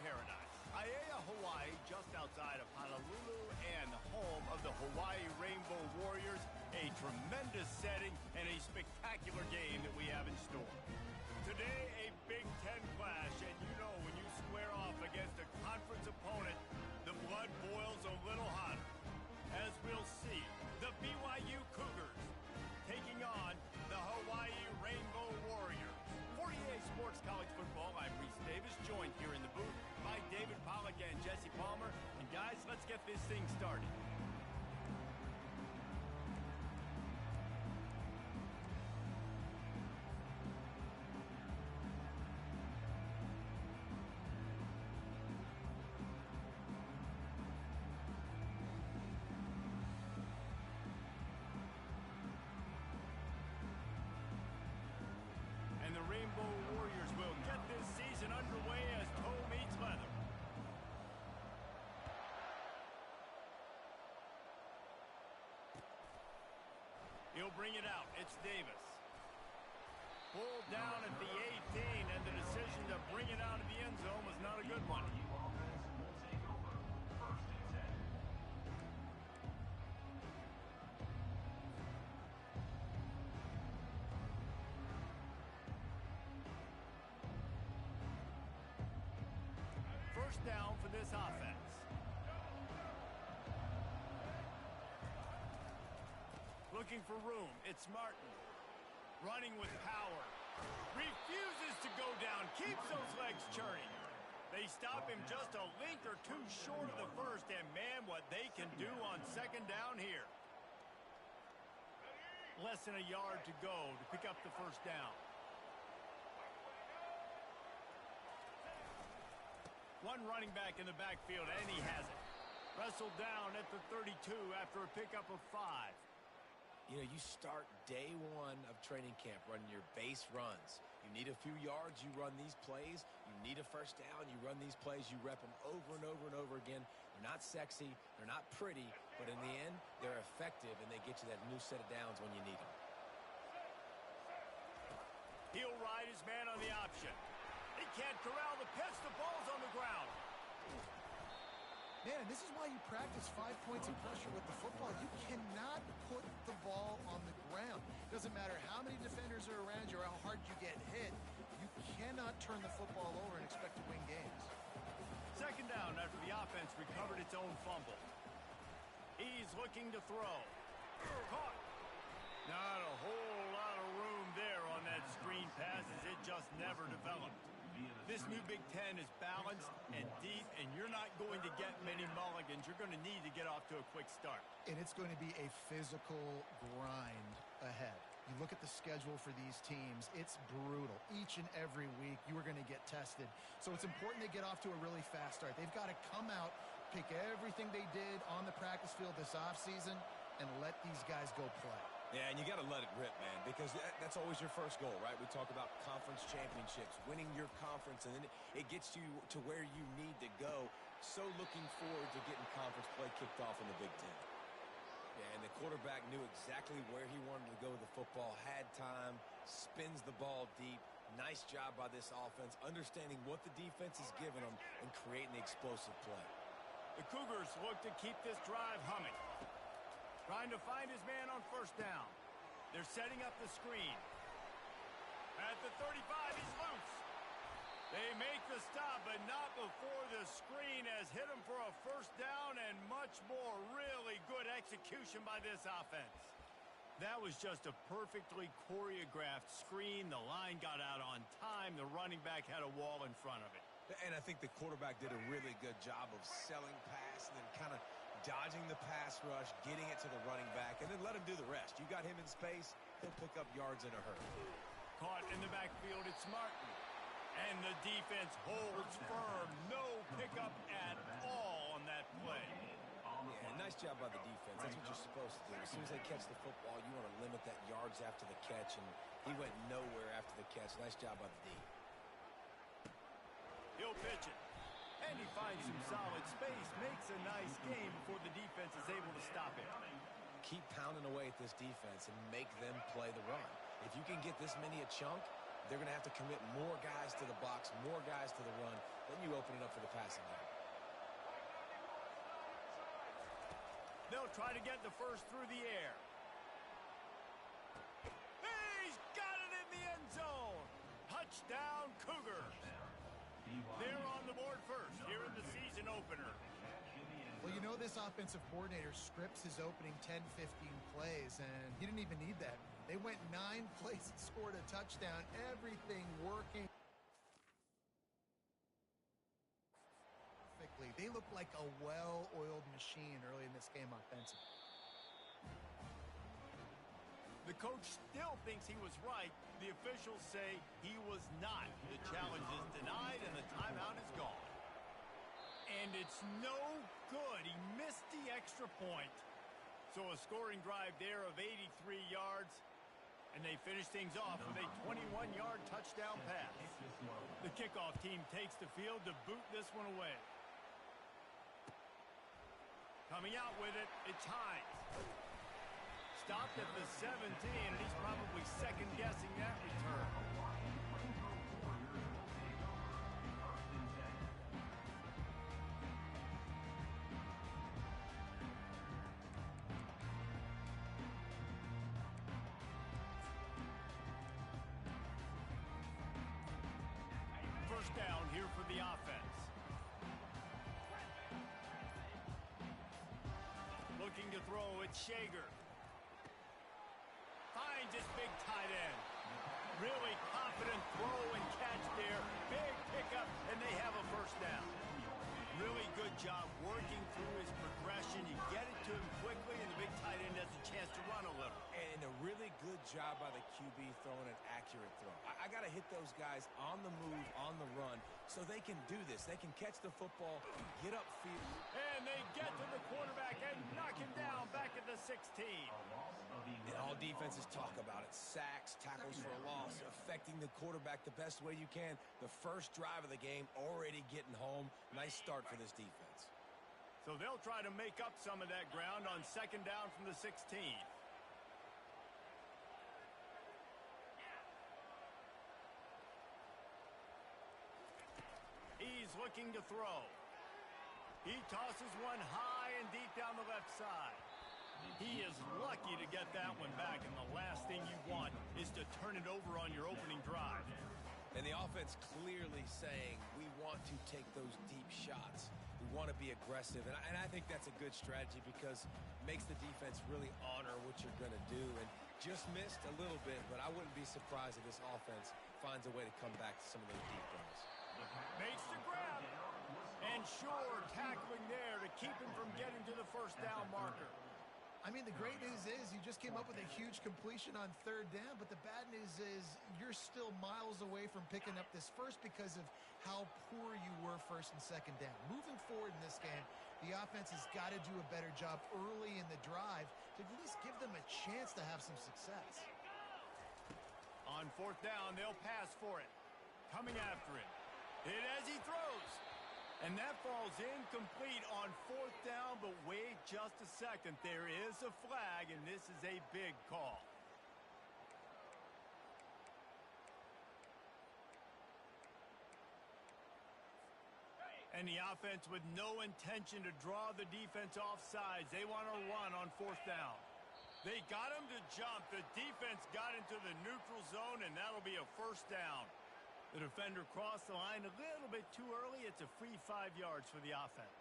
paradise. Aiea, Hawaii, just outside of Honolulu and home of the Hawaii Rainbow Warriors. A tremendous setting and a spectacular game that we have in store. Today, a Big Ten clash, and you know when you square off against a conference opponent, the blood boils a little hotter. As we'll see, the BYU Cougars taking on the Hawaii Rainbow Warriors. 48 Sports College Football, I'm Reese Davis, joined here in the booth by David Pollack and Jesse Palmer. And guys, let's get this thing started. And the Rainbow Warriors will get this season underway as toe meets leather. He'll bring it out. It's Davis. Pulled down at the 18, and the decision to bring it out of the end zone was not a good one. First down for this offense. Looking for room. It's Martin. Running with power. Refuses to go down. Keeps those legs churning. They stop him just a link or two short of the first, and man, what they can do on second down here. Less than a yard to go to pick up the first down. One running back in the backfield, and he has it. Wrestled down at the 32 after a pickup of 5. You know, you start day one of training camp running your base runs. You need a few yards, you run these plays. You need a first down, you run these plays. You rep them over and over and over again. They're not sexy, they're not pretty, but in the end, they're effective, and they get you that new set of downs when you need them. He'll ride his man on the option. He can't corral the pitch. The ball's on the ground. Man, this is why you practice 5 points of pressure with the football. You cannot put the ball on the ground. Doesn't matter how many defenders are around you or how hard you get hit. You cannot turn the football over and expect to win games. Second down after the offense recovered its own fumble. He's looking to throw. Caught. Not a whole lot of room there on that screen pass as it just never developed. This new Big Ten is balanced and deep, and you're not going to get many mulligans. You're going to need to get off to a quick start. And it's going to be a physical grind ahead. You look at the schedule for these teams, it's brutal. Each and every week, you are going to get tested. So it's important they get off to a really fast start. They've got to come out, pick everything they did on the practice field this offseason, and let these guys go play. Yeah, and you got to let it rip, man, because that's always your first goal, right? We talk about conference championships, winning your conference, and then it gets you to where you need to go. So looking forward to getting conference play kicked off in the Big Ten. Yeah, and the quarterback knew exactly where he wanted to go with the football, had time, spins the ball deep. Nice job by this offense, understanding what the defense is giving them and creating the explosive play. The Cougars look to keep this drive humming. Trying to find his man on first down. They're setting up the screen. At the 35, he's loose. They make the stop, but not before the screen has hit him for a first down and much more. Really good execution by this offense. That was just a perfectly choreographed screen. The line got out on time. The running back had a wall in front of it. And I think the quarterback did a really good job of selling pass and then kind of dodging the pass rush, getting it to the running back, and then let him do the rest. You got him in space, he'll pick up yards in a hurry. Caught in the backfield, it's Martin. And the defense holds firm. No pickup at all on that play. Yeah, nice job by the defense. That's what you're supposed to do. As soon as they catch the football, you want to limit that yards after the catch, and he went nowhere after the catch. Nice job by the D. He'll pitch it. And he finds some solid space, makes a nice game before the defense is able to stop him. Keep pounding away at this defense and make them play the run. If you can get this many a chunk, they're going to have to commit more guys to the box, more guys to the run. Then you open open it up for the passing game. They'll try to get the first through the air. He's got it in the end zone. Touchdown, Cougars. They're on the board first here in the season opener. Well, you know this offensive coordinator scripts his opening 10, 15 plays, and he didn't even need that. They went 9 plays and scored a touchdown. Everything working perfectly. They look like a well-oiled machine early in this game offensively. The coach still thinks he was right. The officials say he was not. The challenge is denied and the timeout is gone. And it's no good. He missed the extra point. So a scoring drive there of 83 yards. And they finish things off with a 21-yard touchdown pass. The kickoff team takes the field to boot this one away. Coming out with it, it's Hines. Stopped at the 17, and he's probably second-guessing that return. First down here for the offense. Looking to throw, it's Shager. Finds his big tight end. Really confident throw and catch there. Big pickup, and they have a first down. Really good job working through his progression. You get it to him quickly, and the big tight end has a chance to run a little. And a really good job by the QB throwing an accurate throw. I got to hit those guys on the move, on the run, so they can do this. They can catch the football, get upfield. And they get to the quarterback and knock him down back at the 16. And all defenses talk about it. Sacks, tackles for a loss, affecting the quarterback the best way you can. The first drive of the game already getting home. Nice start for this defense. So they'll try to make up some of that ground on second down from the 16. He's looking to throw. He tosses one high and deep down the left side. He is lucky to get that one back, and the last thing you want is to turn it over on your opening drive. And the offense clearly saying, we want to take those deep shots. We want to be aggressive. And I think that's a good strategy because it makes the defense really honor what you're going to do. And just missed a little bit, but I wouldn't be surprised if this offense finds a way to come back to some of those deep balls. Makes the grab. And sure, tackling there to keep him from getting to the first down marker. I mean, the great news is you just came up with a huge completion on third down, but the bad news is you're still miles away from picking up this first because of how poor you were first and second down. Moving forward in this game, the offense has got to do a better job early in the drive to at least give them a chance to have some success. On fourth down, they'll pass for it. Coming after him. Hit as he throws. And that falls incomplete on fourth down, but wait just a second. There is a flag, and this is a big call. And the offense with no intention to draw the defense off sides. They want to run on fourth down. They got him to jump. The defense got into the neutral zone, and that'll be a first down. The defender crossed the line a little bit too early. It's a free 5 yards for the offense.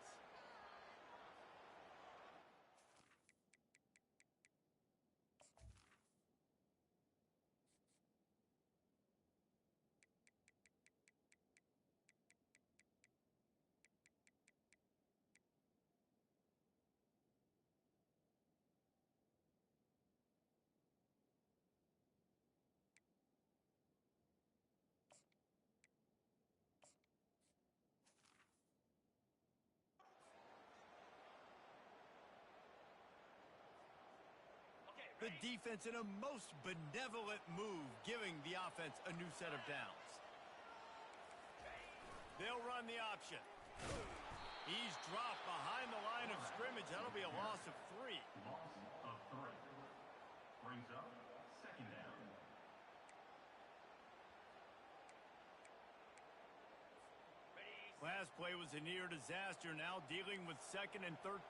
The defense in a most benevolent move, giving the offense a new set of downs. They'll run the option. He's dropped behind the line of scrimmage. That'll be a loss of 3. Loss of 3. Brings up second down. Last play was a near disaster, now dealing with 2nd and 13.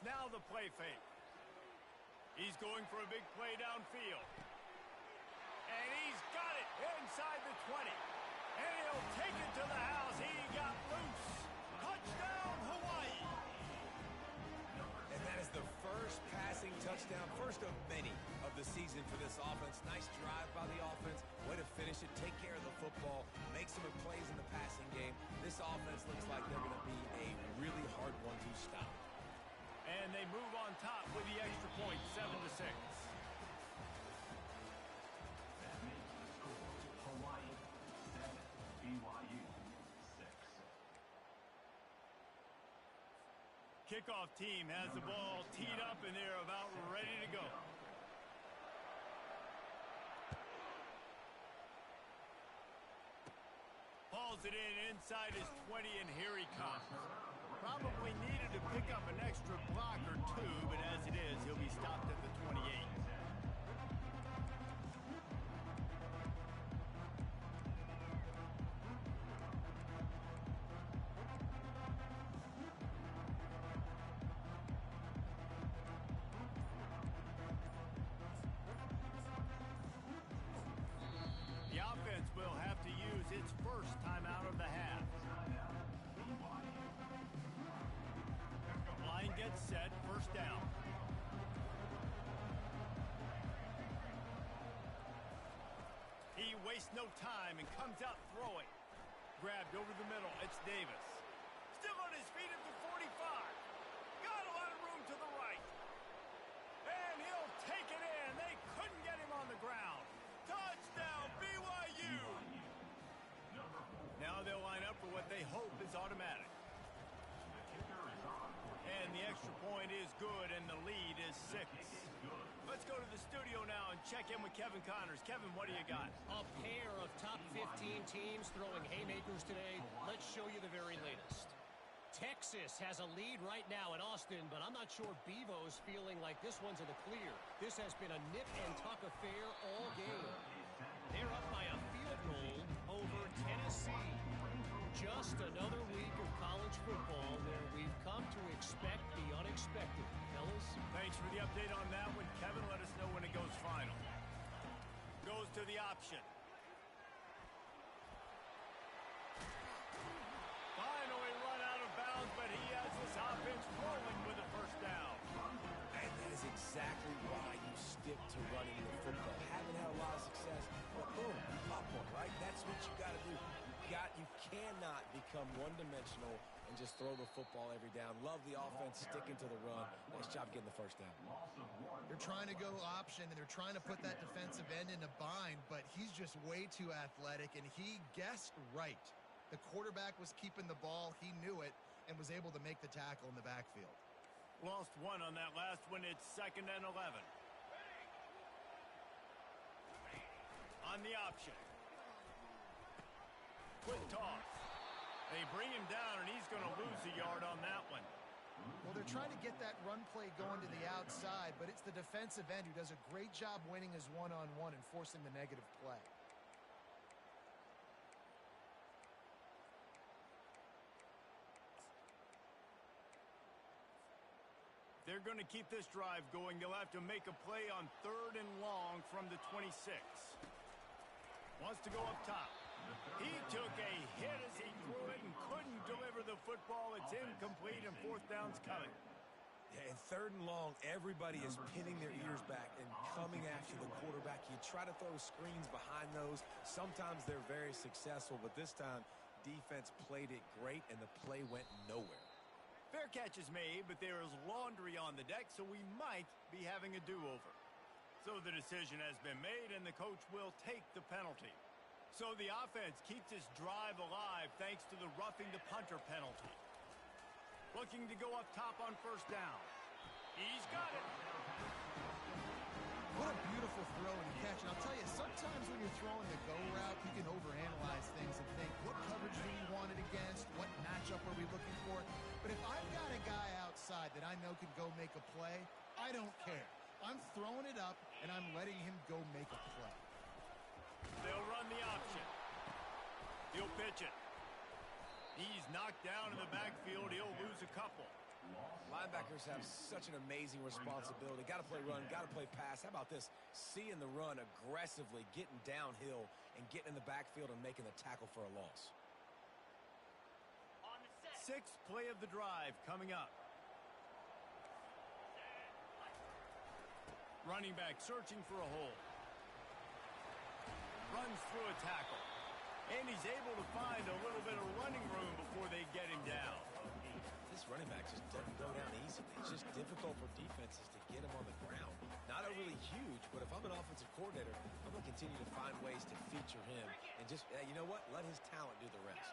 Now the play fake. He's going for a big play downfield. And he's got it inside the 20. And he'll take it to the house. He got loose. Touchdown, Hawaii. And that is the first passing touchdown, first of many of the season for this offense. Nice drive by the offense. Way to finish it, take care of the football, make some plays in the passing game. This offense looks like they're going to be a really hard one to stop. And they move on top with the extra point, 7-6. That makes the score Hawaii 7, BYU 6. Kickoff team has the ball teed up, and they're about ready to go. Hauls it in inside his 20, and here he comes. Probably needed to pick up an extra block or two, but as it is, he'll be stopped at the 28. The offense will have to use its first timeout of the half. Line gets set, first down. He wastes no time and comes out throwing. Grabbed over the middle, it's Davis. Still on his feet at the 45. Got a lot of room to the right. And he'll take it in. They couldn't get him on the ground. Touchdown, BYU! Now they'll line up for what they hope is automatic. And the extra point is good, and the lead is 6. Let's go to the studio now and check in with Kevin Connors. Kevin, what do you got? A pair of top 15 teams throwing haymakers today. Let's show you the very latest. Texas has a lead right now in Austin, but I'm not sure Bevo's feeling like this one's in the clear. This has been a nip-and-tuck affair all game. They're up by a field goal over Tennessee. Just another week of college football where we've come to expect the unexpected. Fellas? Thanks for the update on that one. Kevin, let us know when it goes final. Goes to the option. Finally run out of bounds, but he has this offense rolling with a first down. And that is exactly why you stick to running the football. Haven't had a lot of success, but boom, you pop one, right? That's what you got to do. You cannot become one-dimensional and just throw the football every down. Love the offense, sticking to the run. Nice job getting the first down. They're trying to go option, and they're trying to put that defensive end in a bind, but he's just way too athletic, and he guessed right. The quarterback was keeping the ball. He knew it and was able to make the tackle in the backfield. Lost one on that last one. It's 2nd and 11. On the option. Quick toss. They bring him down, and he's going to lose a yard on that one. Well, they're trying to get that run play going to the outside, but it's the defensive end who does a great job winning his one-on-one and forcing the negative play. They're going to keep this drive going. They'll have to make a play on 3rd and long from the 26. Wants to go up top. He took a hit as he threw it and couldn't deliver the football. It's incomplete, and 4th down's coming. And 3rd and long, everybody is pinning their ears back and coming after the quarterback. You try to throw screens behind those. Sometimes they're very successful, but this time, defense played it great, and the play went nowhere. Fair catch is made, but there is laundry on the deck, so we might be having a do-over. So the decision has been made, and the coach will take the penalty. So the offense keeps this drive alive thanks to the roughing the punter penalty. Looking to go up top on 1st down. He's got it. What a beautiful throw and catch. And I'll tell you, sometimes when you're throwing the go route, you can overanalyze things and think, what coverage do we want it against? What matchup are we looking for? But if I've got a guy outside that I know can go make a play, I don't care. I'm throwing it up, and I'm letting him go make a play. They'll run on the option. He'll pitch it. He's knocked down in the backfield. He'll lose a couple. Linebackers have such an amazing responsibility. Got to play run, got to play pass. How about this? Seeing the run aggressively, getting downhill, and getting in the backfield and making the tackle for a loss. Sixth play of the drive coming up. Running back searching for a hole. Runs through a tackle. And he's able to find a little bit of running room before they get him down. This running back just doesn't go down easily. It's just difficult for defenses to get him on the ground. Not overly huge, but if I'm an offensive coordinator, I'm going to continue to find ways to feature him. And just, you know what? Let his talent do the rest.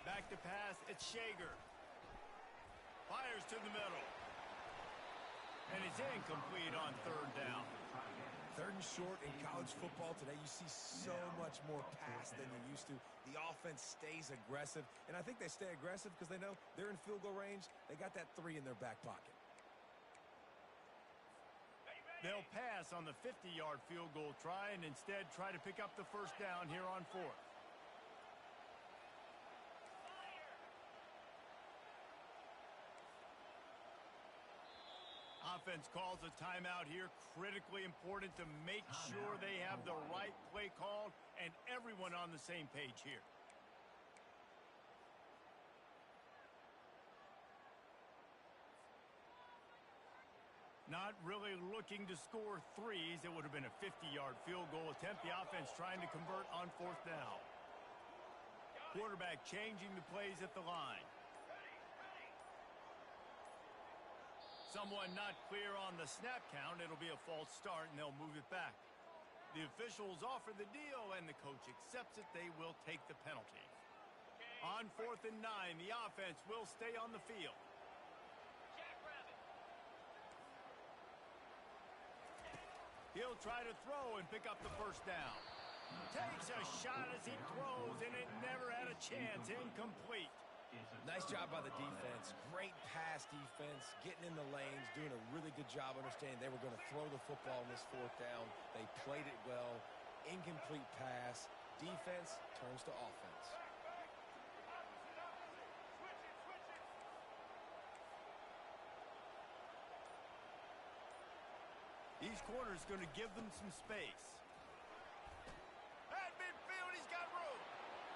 Back to pass, it's Shager. Fires to the middle. And it's incomplete on third down. Third and short in college football today, you see so much more pass than you used to. The offense stays aggressive, and I think they stay aggressive because they know they're in field goal range. They got that 3 in their back pocket. They'll pass on the 50-yard field goal try and instead try to pick up the first down here on fourth. Offense calls a timeout here. Critically important to make sure they have the right play called and everyone on the same page here. Not really looking to score threes. It would have been a 50-yard field goal attempt. The offense trying to convert on fourth down. Quarterback changing the plays at the line. Someone not clear on the snap count. It'll be a false start, and they'll move it back. The officials offer the deal, and the coach accepts it. They will take the penalty. On 4th and 9, the offense will stay on the field. He'll try to throw and pick up the first down. Takes a shot as he throws, and it never had a chance. Incomplete. Nice job by the defense. Great pass defense, getting in the lanes, doing a really good job understanding they were going to throw the football on this fourth down. They played it well. Incomplete pass. Defense turns to offense. These corners going to give them some space. At midfield, he's got room.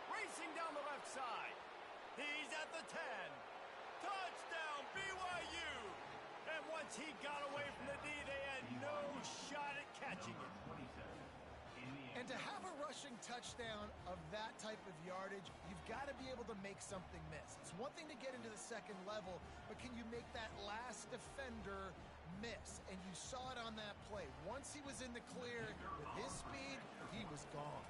Racing down the left side. He's at the 10. Touchdown, BYU. And once he got away from the D, they had no shot at catching it. And to have a rushing touchdown of that type of yardage, you've got to be able to make something miss. It's one thing to get into the second level, but can you make that last defender miss? And you saw it on that play. Once he was in the clear with his speed, he was gone.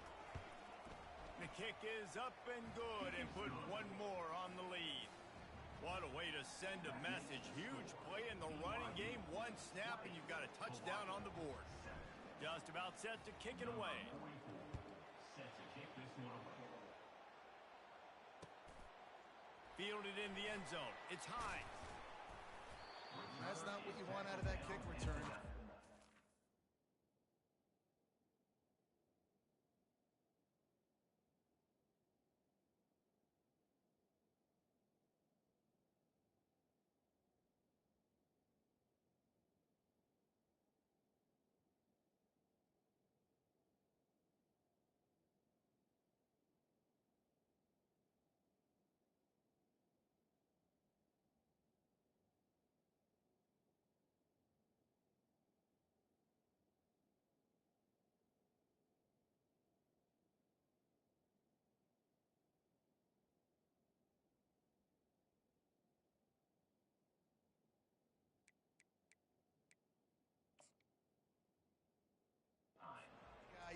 The kick is up and good and put one more on the lead. What a way to send a message. Huge play in the running game. One snap and you've got a touchdown on the board. Just about set to kick it away. Fielded in the end zone. It's high. That's not what you want out of that kick return.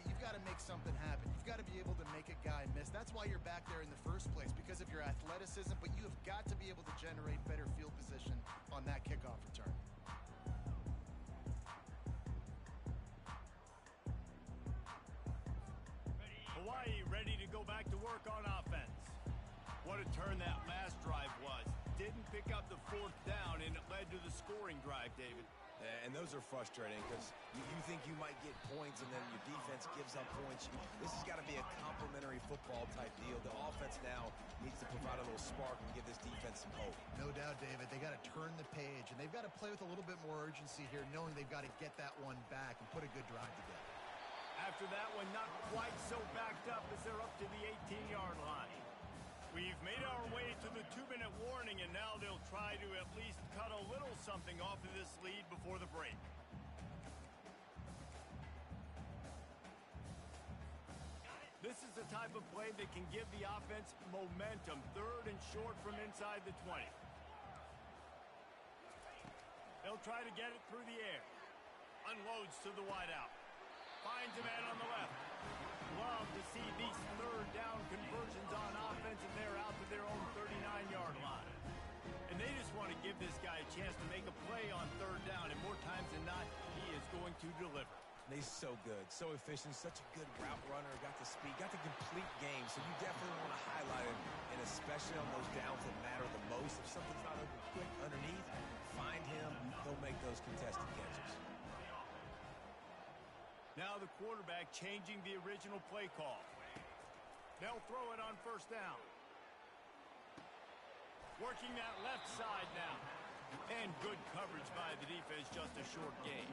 You've got to make something happen. You've got to be able to make a guy miss. That's why you're back there in the first place, because of your athleticism, but you have got to be able to generate better field position on that kickoff return. Hawaii ready to go back to work on offense. What a turn that last drive was. Didn't pick up the fourth down, and it led to the scoring drive, David. And those are frustrating because you think you might get points and then your defense gives up points. This has got to be a complementary football type deal. The offense now needs to provide a little spark and give this defense some hope. No doubt, David. They got to turn the page, and they've got to play with a little bit more urgency here, knowing they've got to get that one back and put a good drive together. After that one, not quite so backed up as they're up to the 18-yard line. We've made our way to the 2-minute warning, and now they'll try to at least cut a little something off of this lead before the break. This is the type of play that can give the offense momentum. 3rd and short from inside the 20. They'll try to get it through the air. Unloads to the wideout. Finds a man on the left. Love to see these 3rd down conversions on offense, and they're out to their own 39-yard line. And they just want to give this guy a chance to make a play on 3rd down, and more times than not, he is going to deliver. And he's so good, so efficient, such a good route runner, got the speed, got the complete game, so you definitely want to highlight him, and especially on those downs that matter the most. If something's not open quick underneath, find him, he'll make those contested catches. Now the quarterback changing the original play call. They'll throw it on 1st down. Working that left side now. And good coverage by the defense, just a short gain.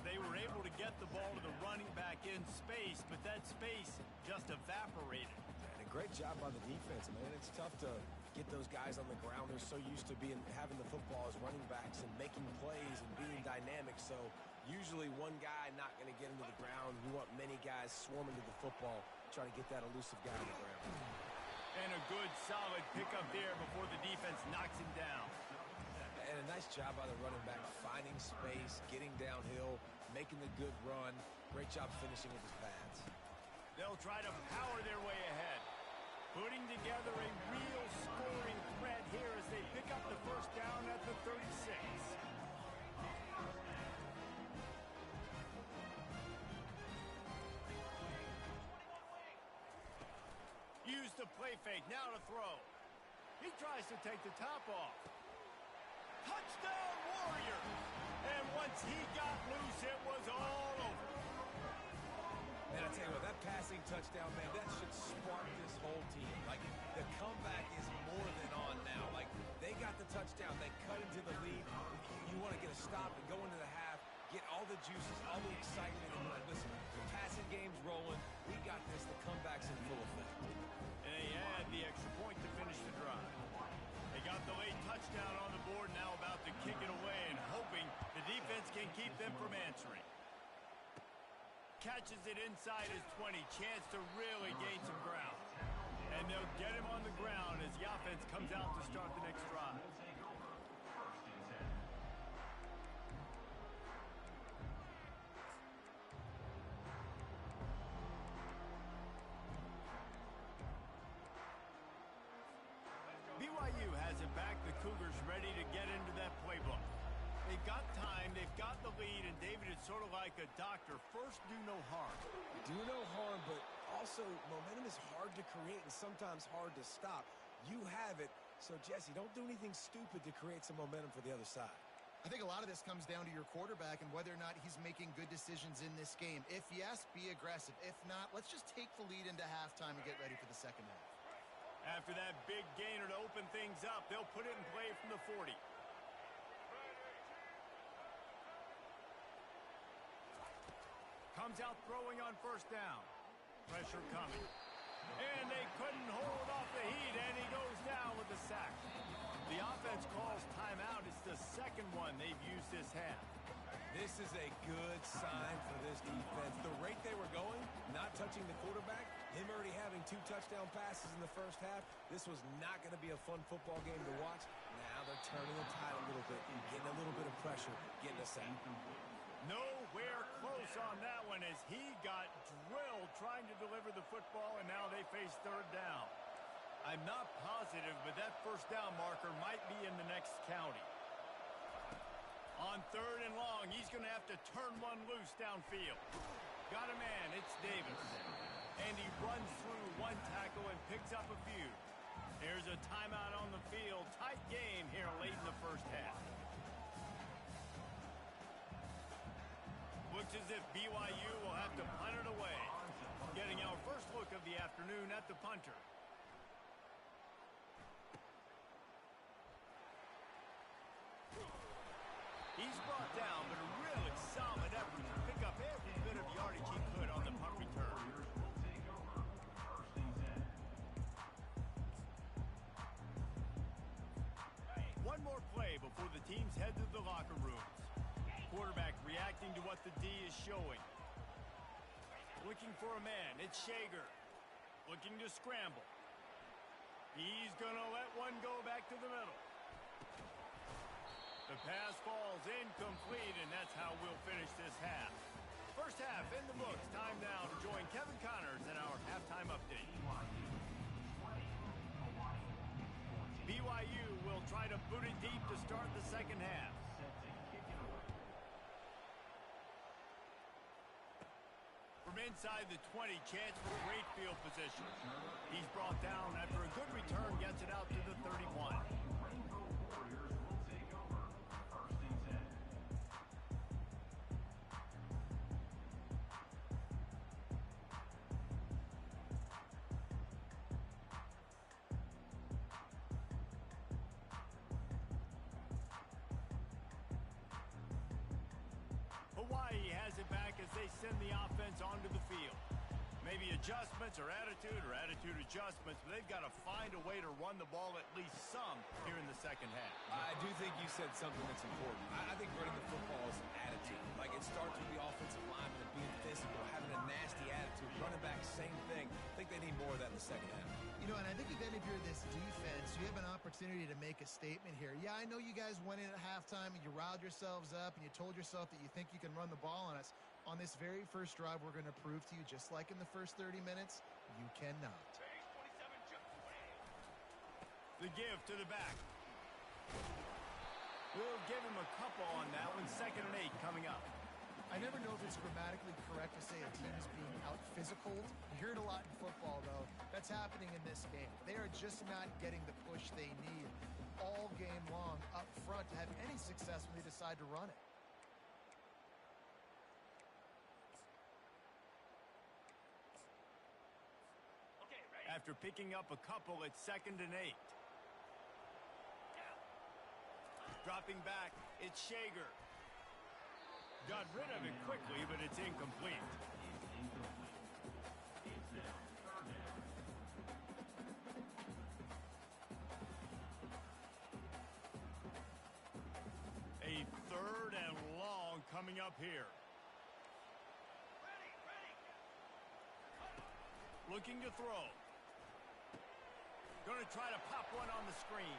They were able to get the ball to the running back in space, but that space just evaporated. And a great job by the defense, man. It's tough to get those guys on the ground. They're so used to having the football as running backs and making plays and being dynamic. So usually one guy not going to get into the ground. You want many guys swarming to the football, trying to get that elusive guy on the ground. And a good, solid pickup there before the defense knocks him down. And a nice job by the running back, finding space, getting downhill, making the good run. Great job finishing with his pads. They'll try to power their way ahead. Putting together a real scoring threat here as they pick up the 1st down at the 36. Use the play fake, now to throw. He tries to take the top off. Touchdown, Warrior! And once he got loose, it was all over. And I tell you what, that passing touchdown, man, that should spark this whole team. Like, the comeback is more than on now. Like, they got the touchdown. They cut into the lead. You want to get a stop and go into the half, get all the juices, all the excitement. And like, listen, the passing game's rolling. We got this. The comeback's in full effect. And they add the extra point to finish the drive. They got the late touchdown on the board, now about to kick it away and hoping the defense can keep them from answering. Catches it inside his 20, chance to really gain some ground. And they'll get him on the ground as the offense comes out to start the next drive. BYU has it back. The Cougars ready to get into that playbook. They've got time, they've got the lead, and David, it's sort of like a doctor. First, do no harm. Do no harm, but also momentum is hard to create and sometimes hard to stop. You have it, so Jesse, don't do anything stupid to create some momentum for the other side. I think a lot of this comes down to your quarterback and whether or not he's making good decisions in this game. If yes, be aggressive. If not, let's just take the lead into halftime and get ready for the second half. After that big gainer to open things up, they'll put it in play from the 40. Comes out throwing on 1st down. Pressure coming. And they couldn't hold off the heat, and he goes down with a sack. The offense calls timeout. It's the second one they've used this half. This is a good sign for this defense. The rate they were going, not touching the quarterback, him already having 2 touchdown passes in the first half, this was not going to be a fun football game to watch. Now they're turning the tide a little bit, getting a little bit of pressure, getting a sack. Nowhere close on that one as he got drilled trying to deliver the football, and now they face 3rd down. I'm not positive, but that 1st down marker might be in the next county. On 3rd and long, he's going to have to turn one loose downfield. Got a man, it's Davis. And he runs through one tackle and picks up a few. There's a timeout on the field. Tight game here late in the first half. Looks as if BYU will have to punt it away. Getting our first look of the afternoon at the punter. He's brought down, but a really solid effort to pick up every bit of yardage he could on the punt return. One more play before the teams head to the locker rooms. Quarterback reacting to what the D is showing. Looking for a man. It's Shager. Looking to scramble. He's going to let one go back to the middle. The pass falls incomplete, and that's how we'll finish this half. First half in the books. Time now to join Kevin Connors in our halftime update. BYU will try to boot it deep to start the second half. From inside the 20, chance for great field position. He's brought down after a good return, gets it out to the 31. Hawaii has it back as they send the offense onto the field. Maybe adjustments or attitude adjustments, but they've got to find a way to run the ball at least some here in the second half. I do think you said something that's important. I think running the football is an attitude. Like, it starts with the offensive lineman and being physical, having a nasty attitude. Running back, same thing. I think they need more of that in the second half. You know, and I think again, if you're this defense, you have an opportunity to make a statement here. Yeah, I know you guys went in at halftime and you riled yourselves up and you told yourself that you think you can run the ball on us. On this very first drive, we're going to prove to you, just like in the first 30 minutes, you cannot. The give to the back. We'll give him a couple on that one. 2nd and 8 coming up. I never know if it's grammatically correct to say a team is being out-physical. You hear it a lot in football, though. That's happening in this game. They are just not getting the push they need all game long up front to have any success when they decide to run it. After picking up a couple, it's 2nd and 8. Dropping back, it's Shager. Got rid of it quickly, but it's incomplete. A 3rd and long coming up here. Looking to throw. Going to try to pop one on the screen.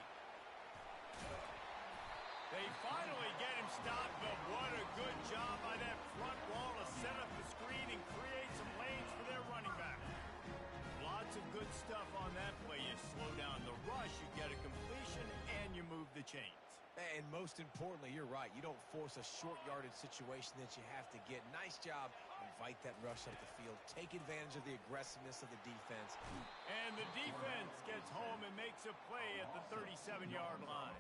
They finally get him stopped, but what a good job by that front wall to set up the screen and create some lanes for their running back. Lots of good stuff on that play. You slow down the rush, you get a completion, and you move the chains. And most importantly, you're right. You don't force a short yardage situation that you have to get. Nice job. Invite that rush up the field. Take advantage of the aggressiveness of the defense. And the defense gets home and makes a play at the 37-yard line.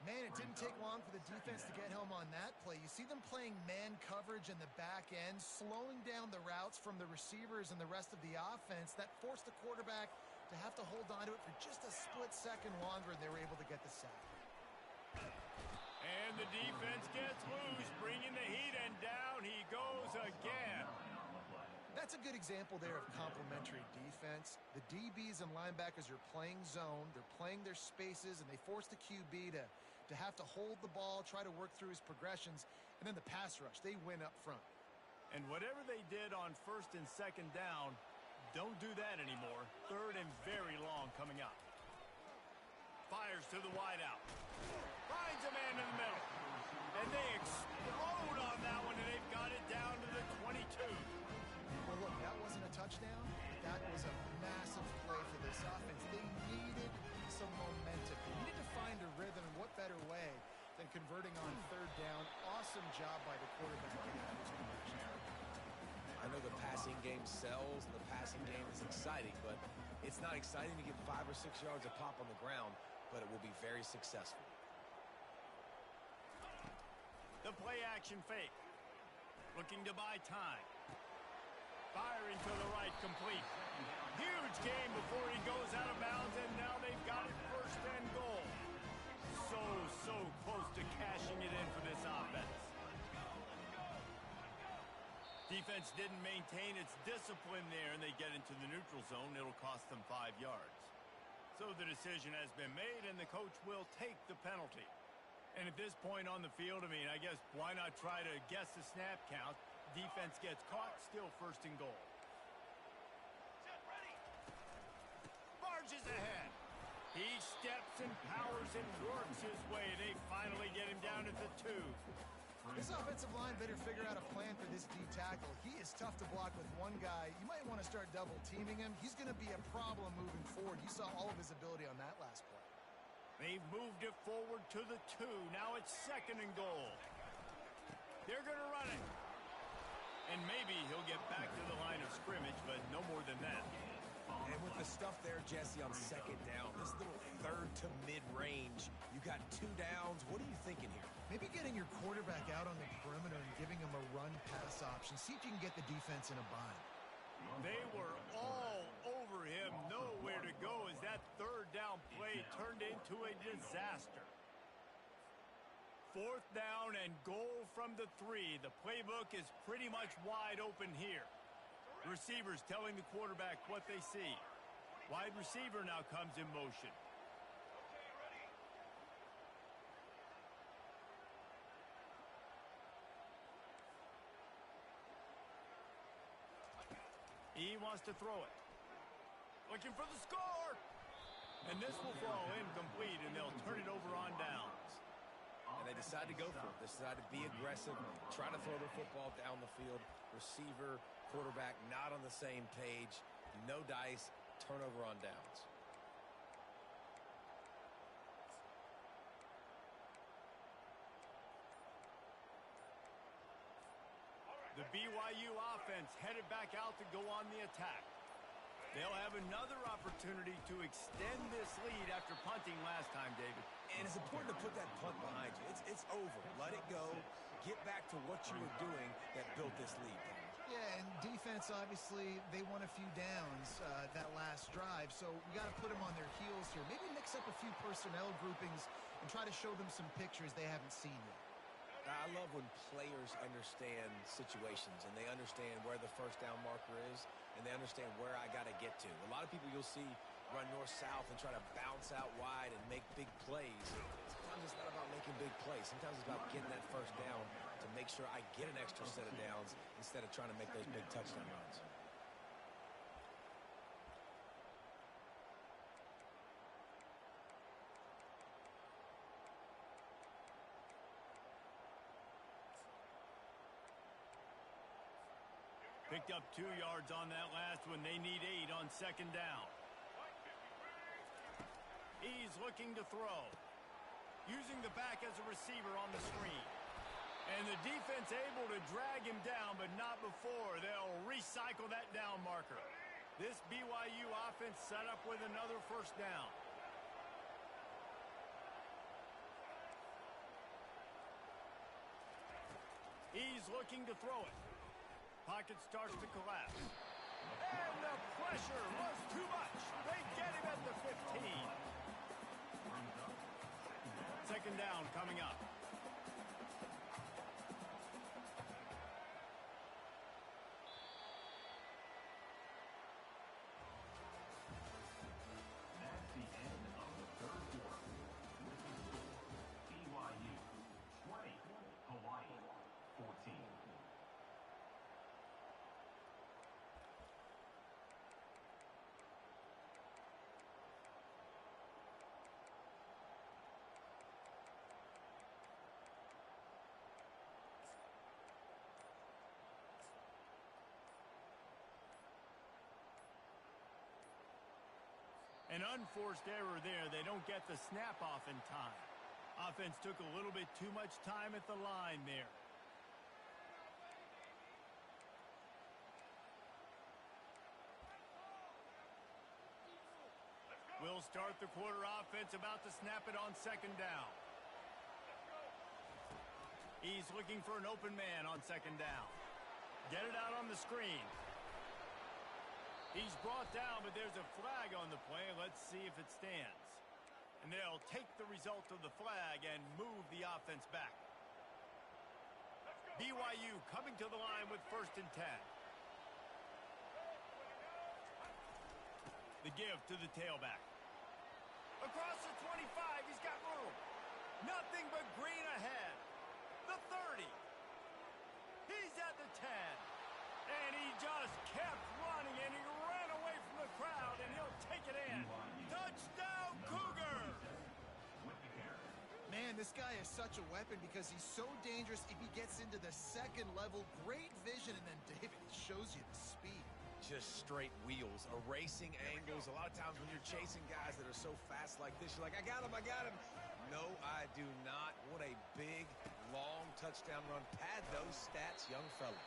Man, it didn't take long for the defense to get home on that play. You see them playing man coverage in the back end, slowing down the routes from the receivers and the rest of the offense. That forced the quarterback to have to hold on to it for just a split second longer, and they were able to get the sack. And the defense gets loose, bringing the heat, and down he goes again. That's a good example there of complementary defense. The DBs and linebackers are playing zone, they're playing their spaces, and they force the QB to have to hold the ball, try to work through his progressions, and then the pass rush, they win up front. And whatever they did on 1st and 2nd down, don't do that anymore. 3rd and very long coming up. Fires to the wideout. Finds a man in the middle. And they explode on that one, and they've got it down to the 22. Well, look, that wasn't a touchdown. That was a massive play for this offense. They needed some momentum. They needed to find a rhythm, and what better way than converting on 3rd down. Awesome job by the quarterback getting out of his conversion. I know the passing game sells, and the passing game is exciting, but it's not exciting to get 5 or 6 yards a pop on the ground, but it will be very successful. The play action fake. Looking to buy time. Firing to the right, complete. Huge game before he goes out of bounds, and now they've got it first and goal. So close to cashing it in for this offense. Defense didn't maintain its discipline there, and they get into the neutral zone. It'll cost them 5 yards. So the decision has been made, and the coach will take the penalty. And at this point on the field, I mean, I guess why not try to guess the snap count? Defense gets caught, still first and goal. Barges ahead. He steps and powers and works his way. They finally get him down at the 2. This offensive line better figure out a plan for this D tackle. He is tough to block with one guy. You might want to start double teaming him. He's going to be a problem moving forward. You saw all of his ability on that last play. They've moved it forward to the 2. Now it's second and goal. They're going to run it. And maybe he'll get back to the line of scrimmage, but no more than that. And with the stuff there, Jesse, on second down, this little third to mid-range, you got 2 downs. What are you thinking here? Maybe getting your quarterback out on the perimeter and giving him a run-pass option. See if you can get the defense in a bind. They were all over him. Nowhere to go as that third down play turned into a disaster. 4th down and goal from the 3. The playbook is pretty much wide open here. Receivers telling the quarterback what they see. Wide receiver now comes in motion. He wants to throw it. Looking for the score. And this will fall incomplete, and they'll turn it over on downs. And they decide to go for it. They decide to be aggressive, try to throw the football down the field. Receiver, quarterback not on the same page. No dice, turnover on downs. The BYU offense headed back out to go on the attack. They'll have another opportunity to extend this lead after punting last time, David. And it's important to put that punt behind you. It's over. Let it go. Get back to what you were doing that built this lead. Yeah, and defense, obviously, they won a few downs that last drive, so we got to put them on their heels here. Maybe mix up a few personnel groupings and try to show them some pictures they haven't seen yet. I love when players understand situations and they understand where the first down marker is and they understand where I got to get to. A lot of people you'll see run north-south and try to bounce out wide and make big plays. Sometimes it's not about making big plays. Sometimes it's about getting that first down to make sure I get an extra set of downs instead of trying to make those big touchdown runs. Picked up 2 yards on that last one. They need 8 on second down. He's looking to throw. Using the back as a receiver on the screen. And the defense able to drag him down, but not before. They'll recycle that down marker. This BYU offense set up with another first down. He's looking to throw it. Pocket starts to collapse. And the pressure was too much. They get him at the 15. Second down coming up. That's the end of the third quarter. BYU 20, Hawaii 14. An unforced error there. They don't get the snap off in time. Offense took a little bit too much time at the line there. We'll start the quarter offense, about to snap it on second down. He's looking for an open man on second down. Get it out on the screen. He's brought down, but there's a flag on the play. Let's see if it stands. And they'll take the result of the flag and move the offense back. BYU coming to the line with 1st and 10. The give to the tailback. Across the 25, he's got room. Nothing but green ahead. The 30. He's at the 10. And he just kept running, and he ran away from the crowd, and he'll take it in. Touchdown, Cougars! Man, this guy is such a weapon because he's so dangerous if he gets into the second level. Great vision, and then David shows you the speed. Just straight wheels, erasing angles. A lot of times when you're chasing guys that are so fast like this, you're like, I got him, I got him. No, I do not. What a big, long touchdown run. Pad those stats, young fella.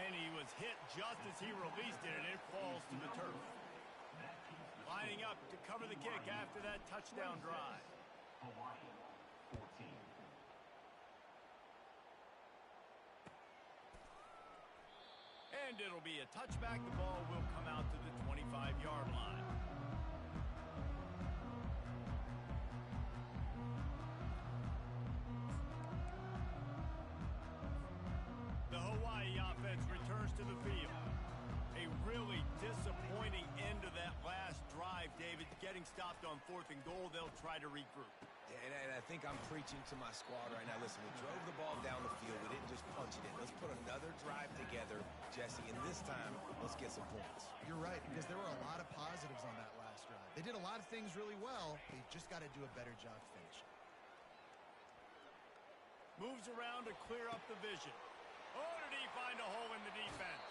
And he was hit just as he released it, and it falls to the turf. Lining up to cover the kick after that touchdown drive. Hawaii, 14. And it'll be a touchback. The ball will come out to the 25-yard line. The Hawaii offense returns to the field. A really disappointing end to that last drive, David. Getting stopped on 4th and goal, they'll try to regroup. And I think I'm preaching to my squad right now. Listen, we drove the ball down the field. We didn't just punch it in. Let's put another drive together, Jesse, and this time, let's get some points. You're right, because there were a lot of positives on that last drive. They did a lot of things really well. They just got to do a better job finishing. Moves around to clear up the vision. Oh, did he find a hole in the defense?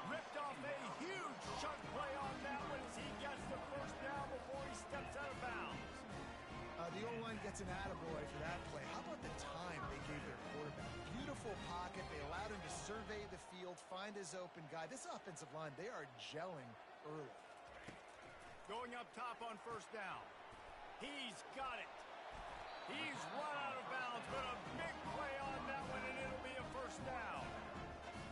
Ripped off a huge chunk play on that one as he gets the 1st down before he steps out of bounds. The O-line gets an attaboy for that play. How about the time they gave their quarterback? Beautiful pocket. They allowed him to survey the field, find his open guy. This offensive line, they are gelling early. Going up top on 1st down. He's got it. He's run out of bounds, but a big play on that one, and it'll be a 1st down.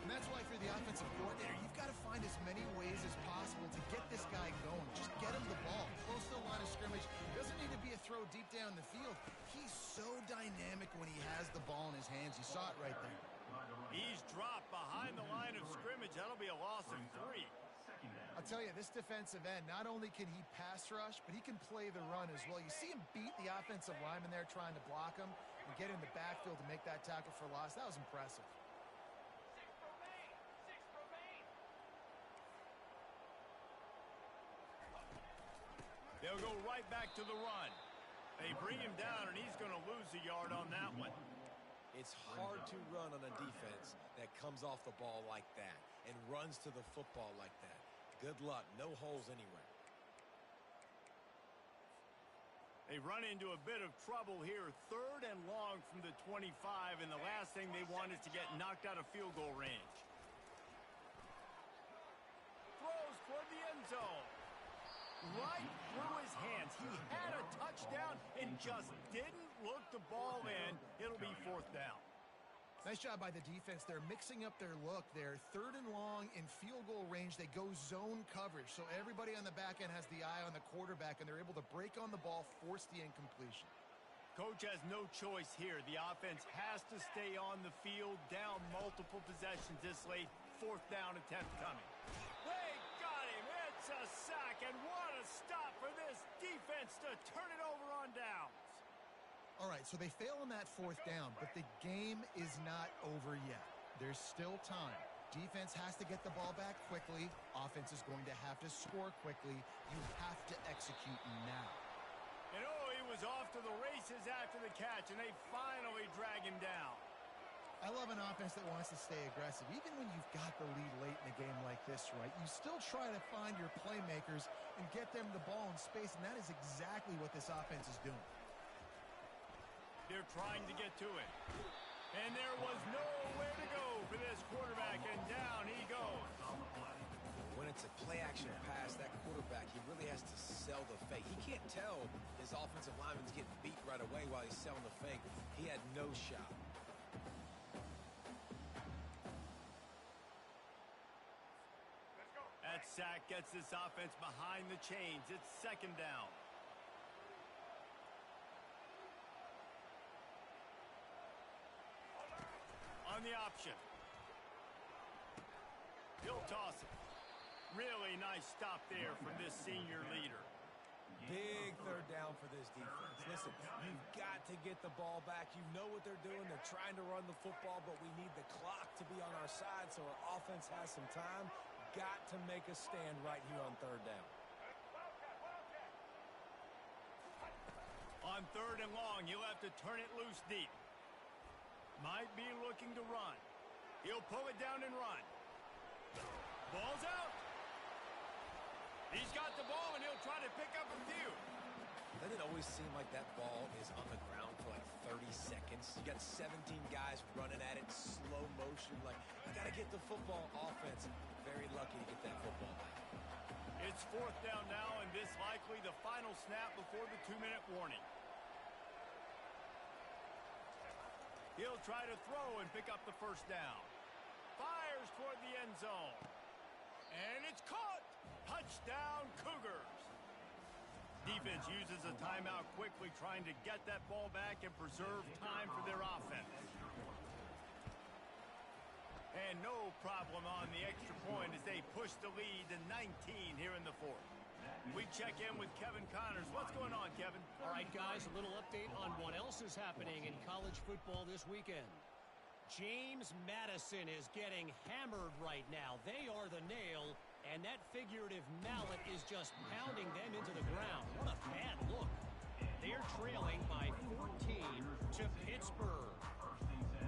And that's why for the offensive coordinator, you've got to find as many ways as possible to get this guy going. Just get him the ball, close to the line of scrimmage. Doesn't need to be a throw deep down the field. He's so dynamic when he has the ball in his hands. You saw it right there. He's dropped behind the line of scrimmage. That'll be a loss of 3. I'll tell you, this defensive end, not only can he pass rush, but he can play the run as well. You see him beat the offensive lineman there trying to block him and get in the backfield to make that tackle for loss. That was impressive. They'll go right back to the run. They bring him down, and he's going to lose a yard on that one. It's hard to run on a defense that comes off the ball like that and runs to the football like that. Good luck. No holes anywhere. They run into a bit of trouble here. 3rd and long from the 25, and the last thing they want is to get knocked out of field goal range. Throws toward the end zone. Right through his hands. He had a touchdown and just didn't look the ball in. It'll be 4th down. Nice job by the defense. They're mixing up their look. They're 3rd and long in field goal range. They go zone coverage, so everybody on the back end has the eye on the quarterback, and they're able to break on the ball, force the incompletion. Coach has no choice here. The offense has to stay on the field, down multiple possessions this late. 4th down attempt coming. They got him. It's a sack, and what a stop for this defense to turn it over on downs. All right, so they fail on that 4th down, but the game is not over yet. There's still time. Defense has to get the ball back quickly. Offense is going to have to score quickly. You have to execute now. And oh, he was off to the races after the catch, and they finally drag him down. I love an offense that wants to stay aggressive. Even when you've got the lead late in a game like this, right, you still try to find your playmakers and get them the ball in space, and that is exactly what this offense is doing. They're trying to get to it. And there was nowhere to go for this quarterback, and down he goes. When it's a play-action pass, that quarterback, he really has to sell the fake. He can't tell his offensive lineman's getting beat right away while he's selling the fake. He had no shot. sack gets this offense behind the chains. It's second down. On the option. He'll toss it. Really nice stop there from this senior leader. Big third down for this defense. Listen, you've got to get the ball back. You know what they're doing. They're trying to run the football, but we need the clock to be on our side so our offense has some time. Got to make a stand right here on third down. On third and long, he'll have to turn it loose deep. Might be looking to run. He'll pull it down and run. Ball's out. He's got the ball, and he'll try to pick up a few. Doesn't it always seem like that ball is on the ground for like 30 seconds? You got 17 guys running at it, slow motion. Like, I got to get the football. Offense, very lucky to get that football back. It's fourth down now, and this likely the final snap before the 2-minute warning. He'll try to throw and pick up the first down. Fires toward the end zone. And it's caught. Touchdown, Cougars. Defense uses a timeout quickly, trying to get that ball back and preserve time for their offense. And no problem on the extra point as they push the lead to 19 here in the fourth. We check in with Kevin Connors. What's going on, Kevin? All right, guys, a little update on what else is happening in college football this weekend. James Madison is getting hammered right now. They are the nail, and that figurative mallet is just pounding them into the ground. What a bad look. They're trailing by 14 to Pittsburgh.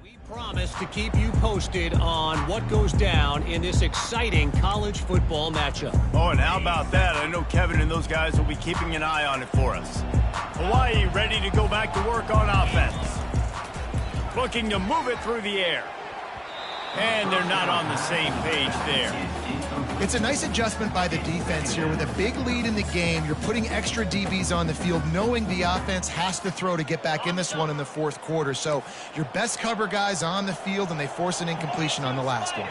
We promise to keep you posted on what goes down in this exciting college football matchup. Oh, and how about that? I know Kevin and those guys will be keeping an eye on it for us. Hawaii ready to go back to work on offense. Looking to move it through the air. And they're not on the same page there. It's a nice adjustment by the defense here. With a big lead in the game, you're putting extra DBs on the field, knowing the offense has to throw to get back in this one in the fourth quarter. So your best cover guys on the field, and they force an incompletion on the last one.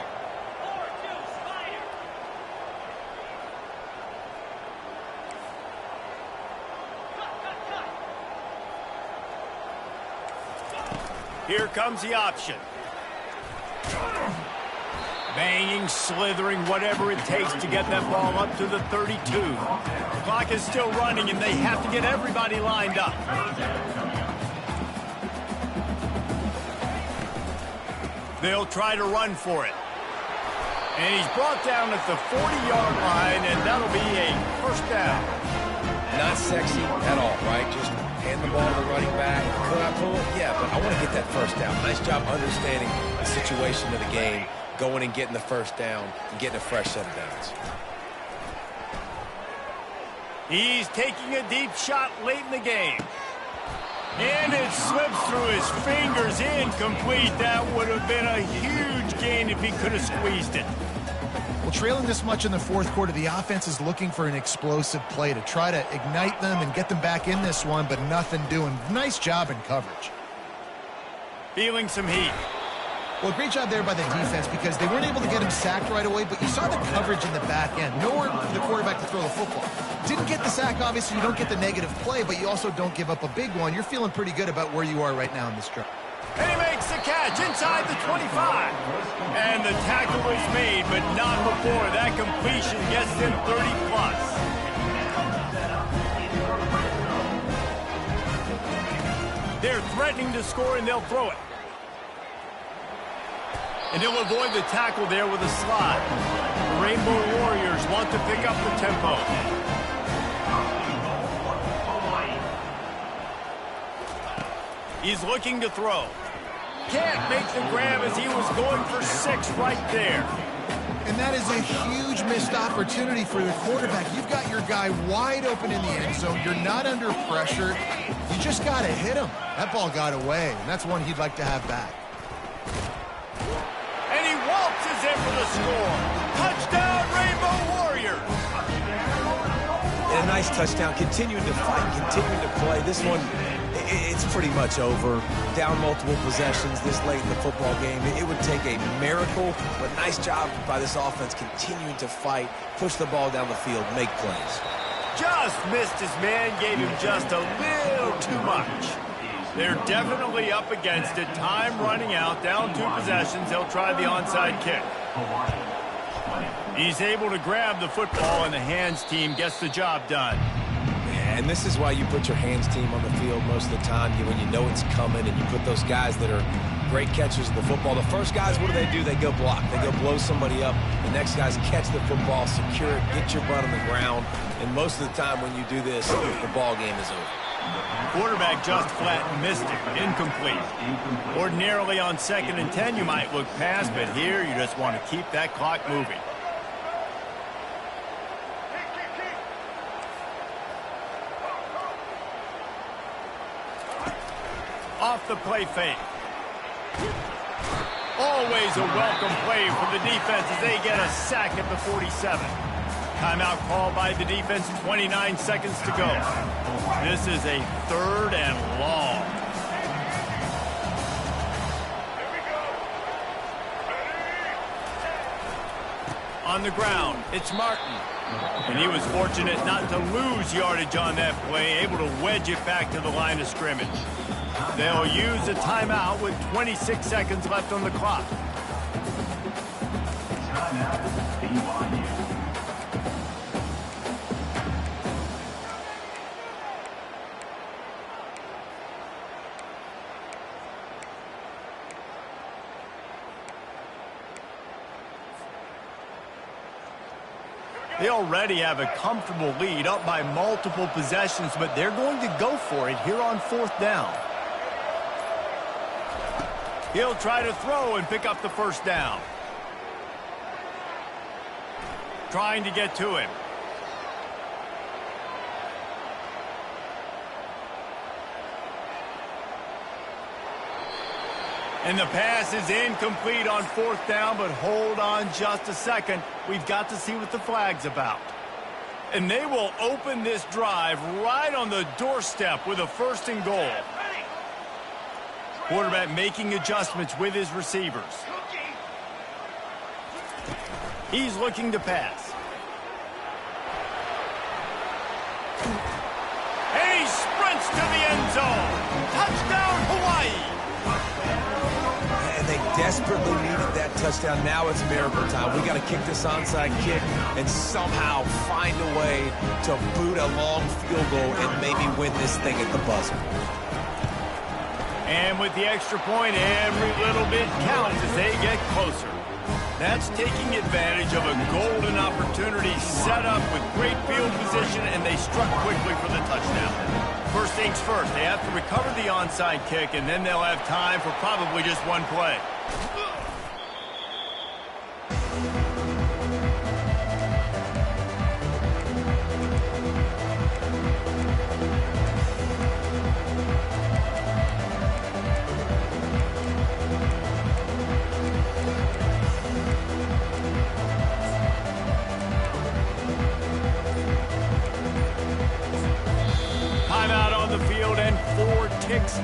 Here comes the option. Banging, slithering, whatever it takes to get that ball up to the 32. The clock is still running, and they have to get everybody lined up. They'll try to run for it. And he's brought down at the 40-yard line, and that'll be a first down. Not sexy at all, right? Just hand the ball to the running back. Could I pull it? Yeah, but I want to get that first down. Nice job understanding the situation of the game, going and getting the first down and getting a fresh set of downs. He's taking a deep shot late in the game. And it slips through his fingers, incomplete. That would have been a huge gain if he could have squeezed it. Well, trailing this much in the fourth quarter, the offense is looking for an explosive play to try to ignite them and get them back in this one, but nothing doing. Nice job in coverage. Feeling some heat. Well, great job there by the defense because they weren't able to get him sacked right away, but you saw the coverage in the back end. Nowhere for the quarterback to throw the football. Didn't get the sack, obviously. You don't get the negative play, but you also don't give up a big one. You're feeling pretty good about where you are right now in this drive. And he makes the catch inside the 25. And the tackle is made, but not before that completion gets him 30-plus. They're threatening to score, and they'll throw it. And he'll avoid the tackle there with a slot. The Rainbow Warriors want to pick up the tempo. He's looking to throw. Can't make the grab as he was going for 6 right there. And that is a huge missed opportunity for the quarterback. You've got your guy wide open in the end zone. You're not under pressure. You just got to hit him. That ball got away, and that's one he'd like to have back. And he waltzes in for the score. Touchdown, Rainbow Warriors. And a nice touchdown. Continuing to fight, continuing to play. This one, it's pretty much over. Down multiple possessions this late in the football game. It would take a miracle, but nice job by this offense continuing to fight, push the ball down the field, make plays. Just missed his man, gave him just a little too much. They're definitely up against it. Time running out, down 2 possessions. They'll try the onside kick. He's able to grab the football, and the hands team gets the job done. And this is why you put your hands team on the field most of the time, when you know it's coming, and you put those guys that are great catchers of the football. The first guys, what do? They go block. They go blow somebody up. The next guys catch the football, secure it, get your butt on the ground. And most of the time when you do this, the ball game is over. Quarterback just flat missed it. Incomplete. Ordinarily on 2nd and 10, you might look past, but here you just want to keep that clock moving. Off the play fake. Always a welcome play for the defense as they get a sack at the 47. Timeout called by the defense, 29 seconds to go. This is a 3rd and long. On the ground, it's Martin. And he was fortunate not to lose yardage on that play, able to wedge it back to the line of scrimmage. They'll use a timeout with 26 seconds left on the clock. They already have a comfortable lead, up by multiple possessions, but they're going to go for it here on 4th down. He'll try to throw and pick up the 1st down. Trying to get to him. And the pass is incomplete on 4th down, but hold on just a second. We've got to see what the flag's about. And they will open this drive right on the doorstep with a 1st and goal. Quarterback making adjustments with his receivers. He's looking to pass. And he sprints to the end zone. Touchdown, Hawaii! And they desperately needed that touchdown. Now it's miracle time. We got to kick this onside kick and somehow find a way to boot a long field goal and maybe win this thing at the buzzer. And with the extra point, every little bit counts as they get closer. That's taking advantage of a golden opportunity set up with great field position, and they struck quickly for the touchdown. First things first, they have to recover the onside kick, and then they'll have time for probably just one play.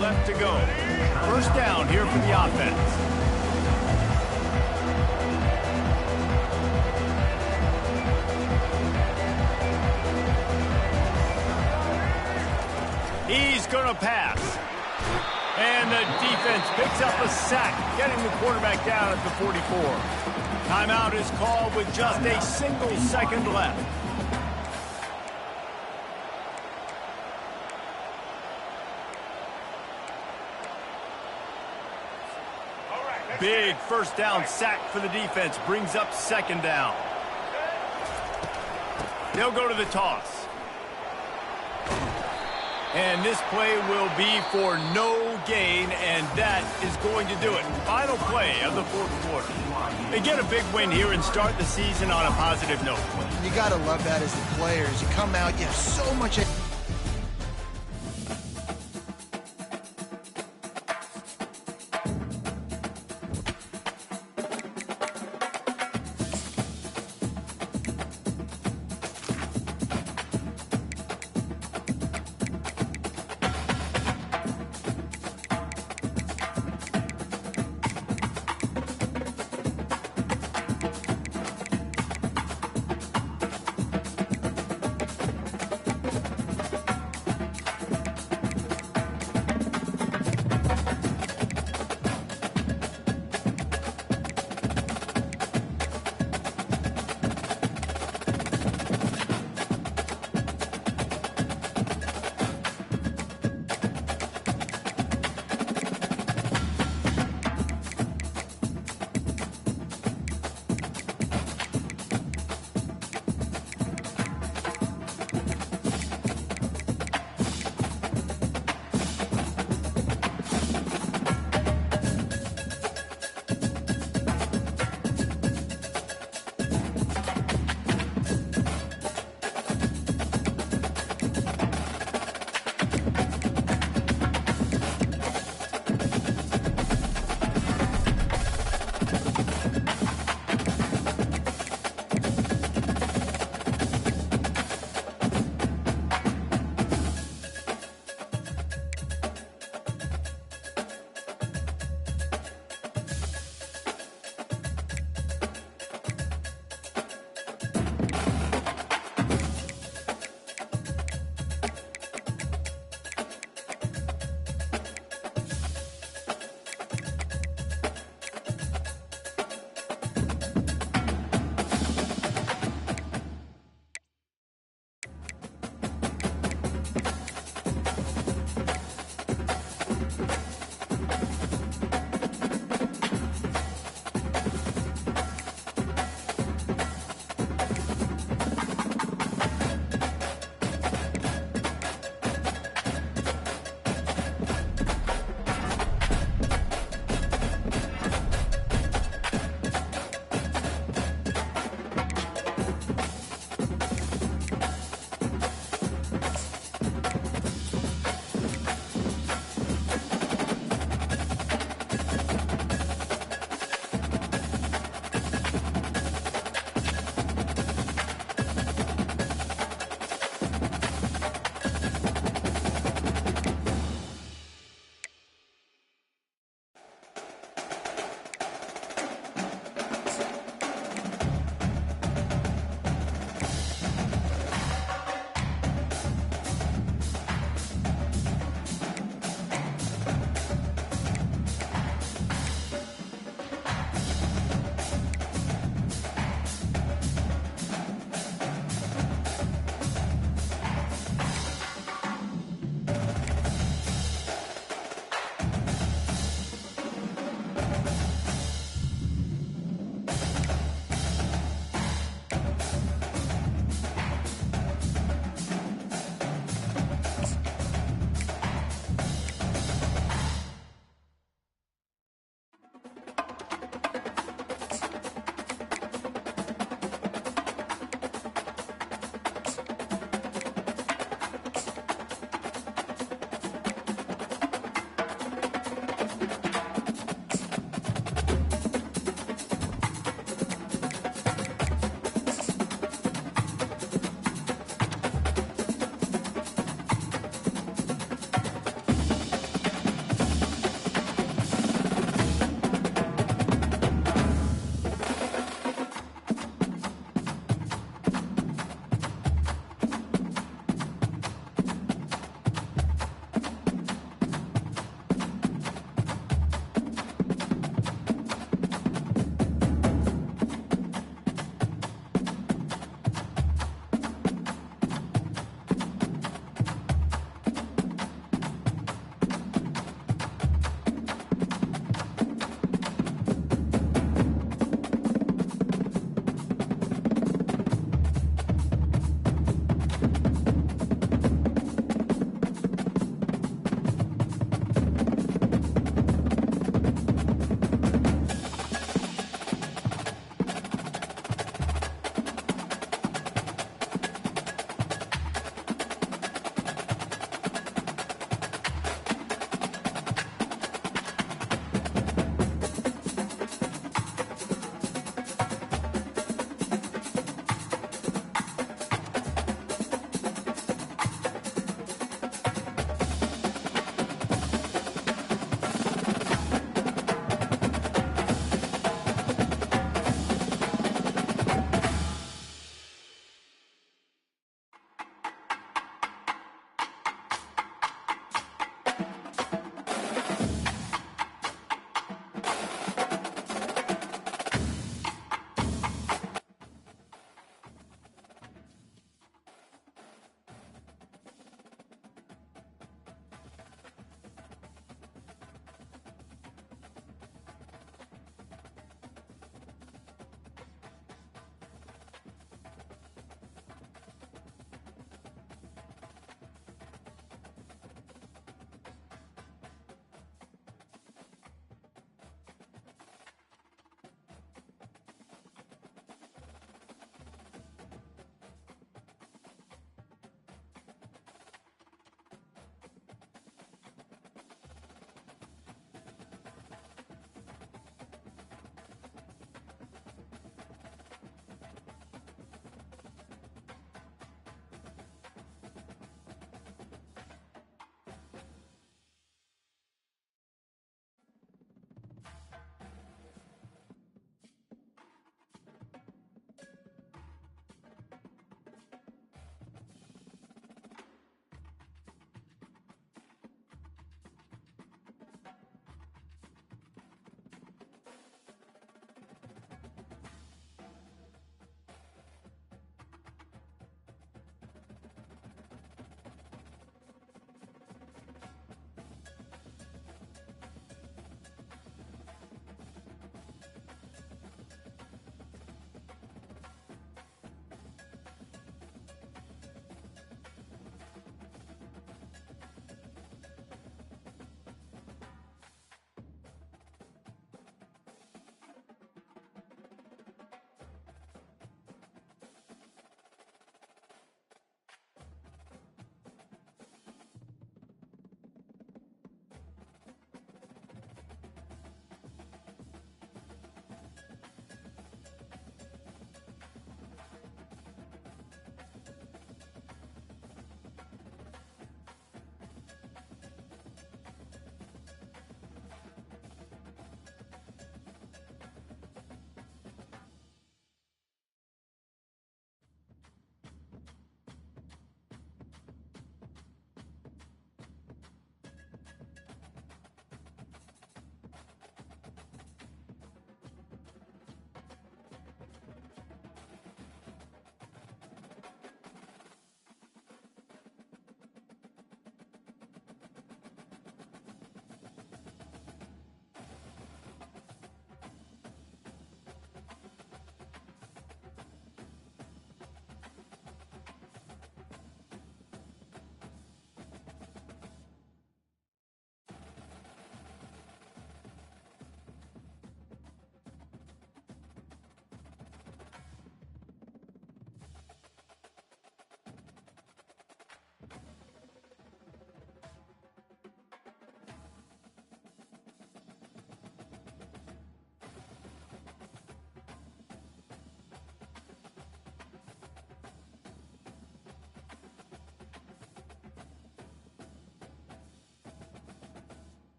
Left to go. 1st down here for the offense. He's going to pass. And the defense picks up a sack, getting the quarterback down at the 44. Timeout is called with just a single second left. Big 1st down sack for the defense. Brings up 2nd down. They'll go to the toss. And this play will be for no gain, and that is going to do it. Final play of the 4th quarter. They get a big win here and start the season on a positive note. You got to love that as the players. You come out, you have so much